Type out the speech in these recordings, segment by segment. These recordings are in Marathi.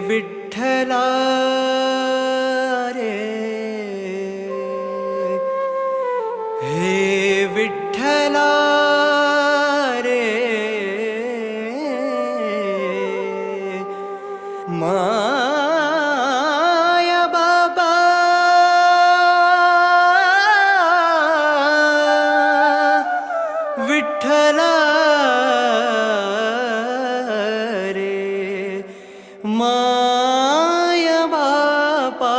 विठ्ठला रे, हे विठ्ठला रे, माया बाबा विठ्ठला रे, माया बापा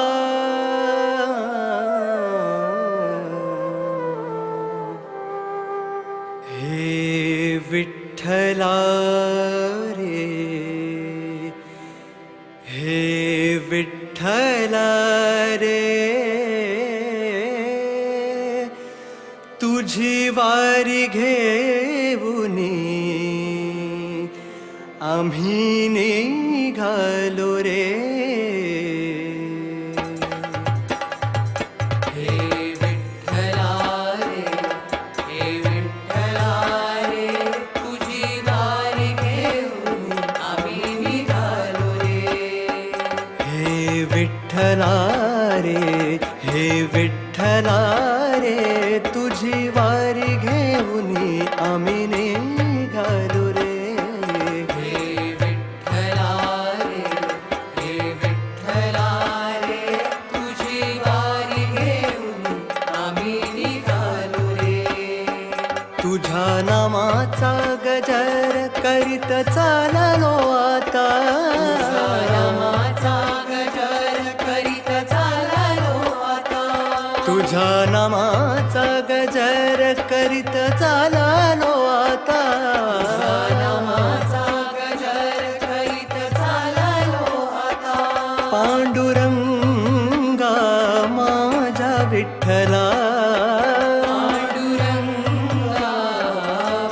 हे विठ्ठला रे, हे विठ्ठला रे, तुझी वारी घेऊनी आम्ही निघालो रे. हे विठ्ठला रे, हे विठ्ठला रे, तुझी वारी घेऊन आम्ही निघालो रे. हे विठ्ठला रे, हे विठ्ठला रे, तुझी वारी घेऊनी आम्ही निघालो रे. हे विठ्ठला रे, हे विठ्ठला रे, तुझी वारी घेऊन आम्ही निघालो रे. तुझ्या नामाचा गजर करीत चाललो आता, नामाचा गजर करीत चाललो आता. तुझ्या नामाचा गजर करीत चाललो आता. नामाचा गजर करीत चाललो आता. पांडुरंगा माझ्या विठ्ठला, पांडुरंगा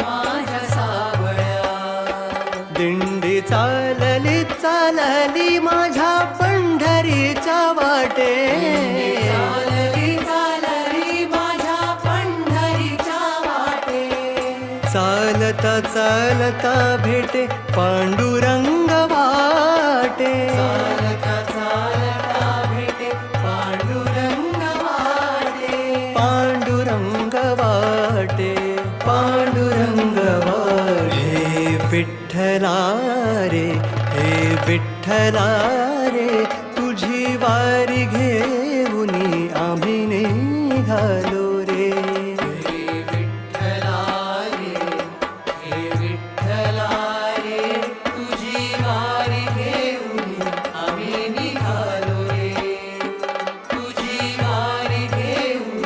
माझ्या सावळ्या. दिंडी चालली चालली माझ्या पंढरीच्या वाटे. चालली चालली माझ्या पंढरीच्या वाटे. चालता चालता भेटे पांडुरंग वाटे. चालता चालता भेटे पांडुरंग वाटे. पांडुरंग वाटे, पांडुरंग वाटे. हे विठ्ठला रे, हे विठ्ठला रे, तुझी वारी घेऊनी आम्ही निघालो रे. हे विठ्ठला रे, हे विठ्ठला रे, तुझी वारी घेऊन आम्ही निघालो रे. तुझी वारी घेऊन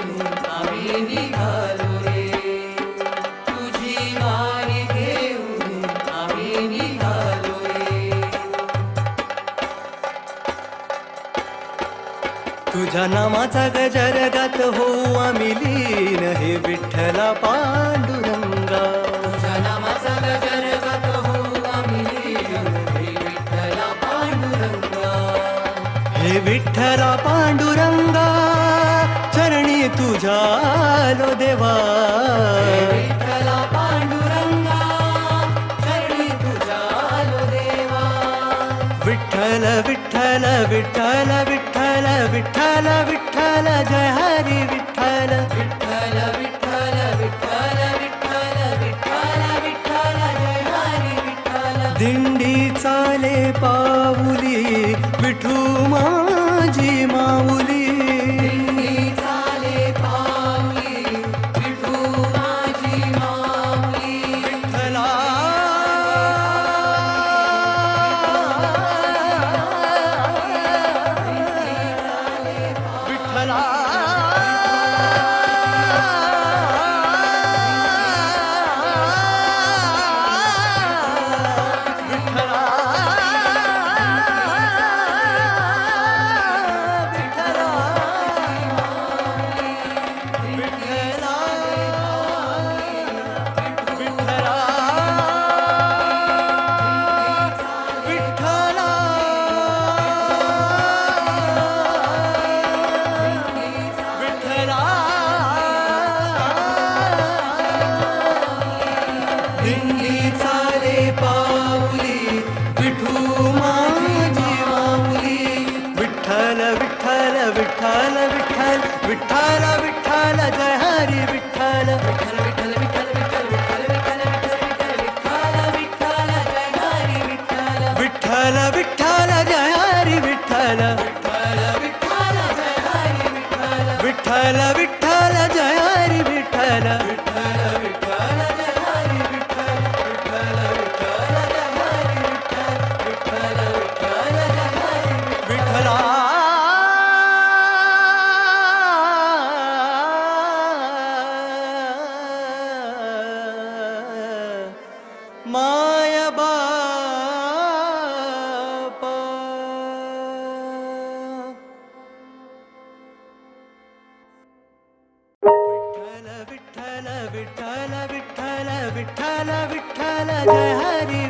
आम्ही निघालो रे. तुझी वारी घेऊन आम्ही निघालो रे. तुझ्या नामाचा गजर गात होऊ आम्ही लीन, हे विठ्ठला पांडुरंगा. तुझ्या नामाचा गजर गात होऊ आम्ही लीन, हे विठ्ठला पांडुरंगा. हे विठ्ठला पांडुरंगा, चरणी तुझ्या आलो देवा. विठ्ठला पांडुरंगा, चरणी तुझ्या आलो देवा. विठ्ठल विठ्ठल विठ्ठल विठ्ठल विठ्ठल विठ्ठल, जय हरी विठ्ठल. विठ्ठल विठ्ठल विठ्ठल विठ्ठल विठ्ठल विठ्ठल, जय हरी विठ्ठल. दिंडी चाले पाऊली विठू माझी माऊली. दिंडी चाले पाऊली विठू माझी माऊली. विठ्ठला विठ्ठला विठ्ठला विठ्ठल जय हरी विठ्ठल विठ्ठल विठ्ठल जय हरी विठ्ठल विठ्ठल विठ्ठल जय हरी विठ्ठल विठ्ठल विठ्ठल जय हरी विठ्ठल विठ्ठल विठ्ठल जय हरी विठ्ठल विठ्ठल विठ्ठल जय हरी विठ्ठला माय बापा विठ्ठल विठ्ठल विठ्ठल विठ्ठल विठ्ठल विठ्ठल जय हरी